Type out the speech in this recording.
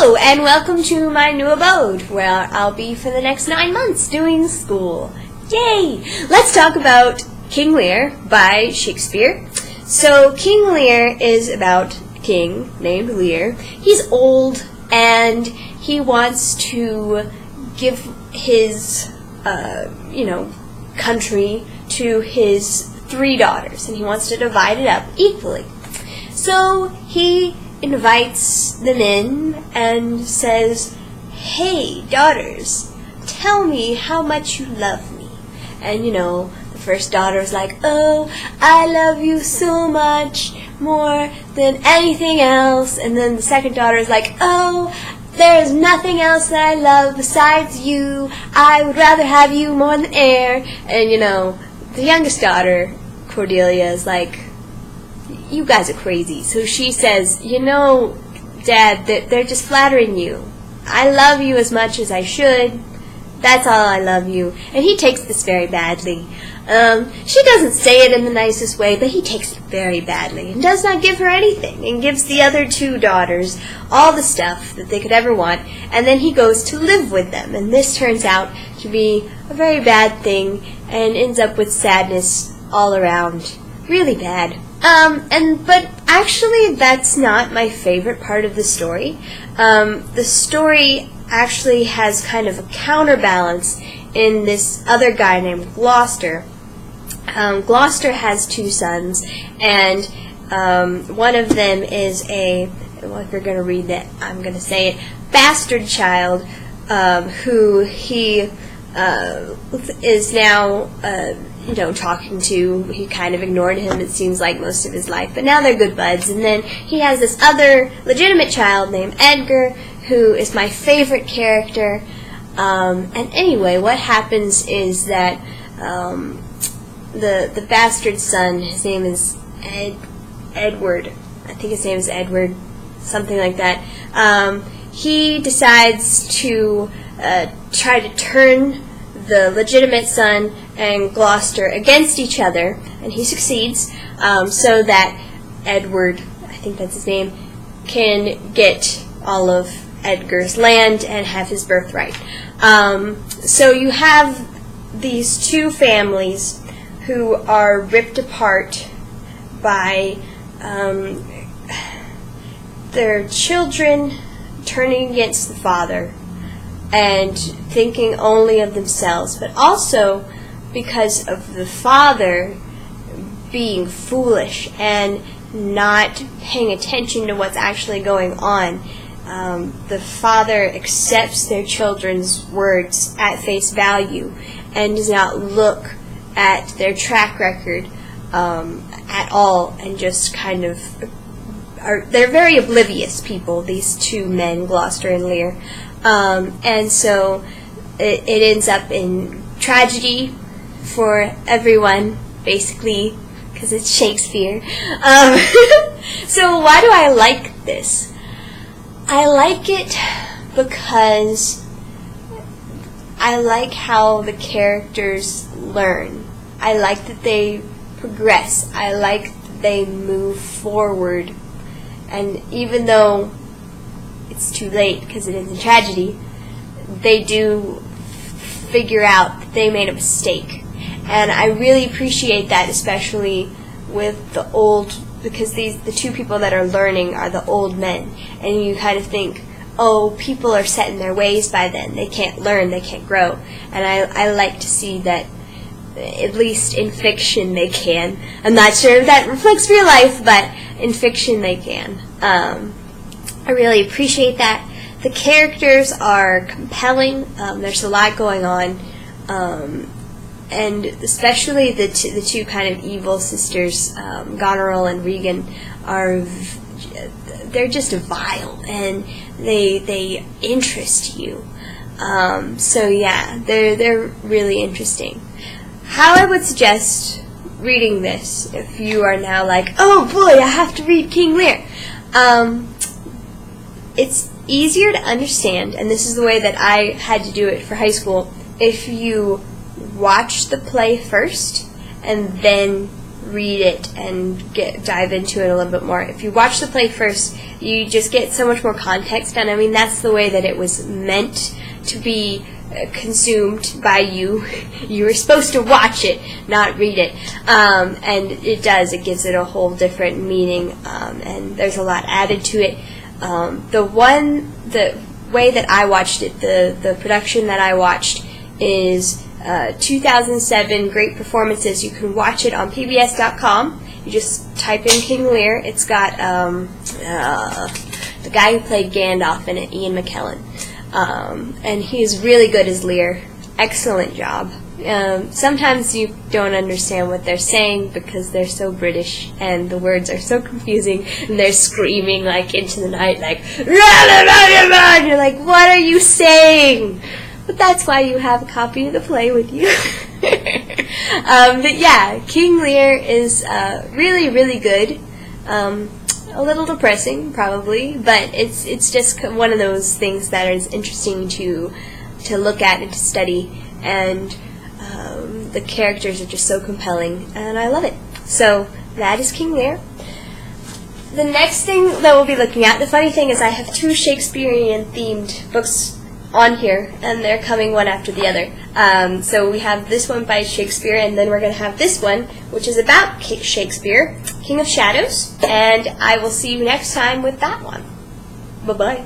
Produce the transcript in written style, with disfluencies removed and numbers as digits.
Hello, and welcome to my new abode, where I'll be for the next 9 months doing school. Yay! Let's talk about King Lear by Shakespeare. So, King Lear is about a king named Lear. He's old, and he wants to give his, country to his 3 daughters, and he wants to divide it up equally. So, he invites them in and says, "Hey, daughters, tell me how much you love me." And the first daughter's like, "Oh, I love you so much, more than anything else." And then the second daughter's like, "Oh, there is nothing else that I love besides you. I would rather have you more than air." And the youngest daughter, Cordelia, is like, "You guys are crazy." So she says, "Dad, they're just flattering you. I love you as much as I should. That's all I love you." And he takes this very badly. She doesn't say it in the nicest way, but he takes it very badly and does not give her anything, and gives the other 2 daughters all the stuff that they could ever want, and then he goes to live with them. And this turns out to be a very bad thing and ends up with sadness all around. Really bad. But actually that's not my favorite part of the story. The story actually has kind of a counterbalance in this other guy named Gloucester. Gloucester has 2 sons, and one of them is if you're going to read that, I'm going to say it, bastard child, who he is now talking to. He kind of ignored him, it seems like, most of his life, but now they're good buds. And then he has this other legitimate child named Edgar, who is my favorite character. And anyway, what happens is that the bastard son, his name is Edward, I think his name is Edward, something like that, he decides to try to turn the legitimate son and Gloucester against each other, and he succeeds, so that Edward, I think that's his name, can get all of Edgar's land and have his birthright. So you have these 2 families who are ripped apart by their children turning against the father and thinking only of themselves, but also because of the father being foolish and not paying attention to what's actually going on. The father accepts their children's words at face value and does not look at their track record at all, and just kind of they're very oblivious people, these 2 men, Gloucester and Lear. And so it ends up in tragedy for everyone, basically, because it's Shakespeare. So why do I like this? I like it because I like how the characters learn. I like that they progress. I like that they move forward. And even though it's too late because it is a tragedy, they do figure out that they made a mistake. And I really appreciate that, especially with the old, because the 2 people that are learning are the old men. And you kind of think, oh, people are set in their ways by then. They can't learn, they can't grow. And I like to see that, at least in fiction, they can. I'm not sure if that reflects real life, but in fiction they can. I really appreciate that. The characters are compelling. There's a lot going on. And especially the 2 kind of evil sisters, Goneril and Regan, they're just vile, and they interest you. So yeah, they're really interesting. How I would suggest reading this, if you are now like, "Oh boy, I have to read King Lear," it's easier to understand, and this is the way that I had to do it for high school, if you watch the play first and then read it and dive into it a little bit more. If you watch the play first, you just get so much more context, and I mean that's the way that it was meant to be consumed by you. You were supposed to watch it, not read it, and it does. It gives it a whole different meaning, and there's a lot added to it. The way that I watched it, the production that I watched is 2007 Great Performances. You can watch it on PBS.com. You just type in King Lear. It's got the guy who played Gandalf in it, Ian McKellen. And he's really good as Lear. Excellent job. Sometimes you don't understand what they're saying because they're so British and the words are so confusing and they're screaming like into the night like rah, rah, rah, rah, and you're like, what are you saying? But that's why you have a copy of the play with you. But yeah, King Lear is really, really good. A little depressing, probably, but it's just one of those things that is interesting to look at and to study, and the characters are just so compelling, and I love it. So that is King Lear. The next thing that we'll be looking at, the funny thing is I have 2 Shakespearean-themed books on here, and they're coming one after the other. So we have this one by Shakespeare, and then we're going to have this one, which is about Shakespeare, King of Shadows, and I will see you next time with that one. Bye-bye.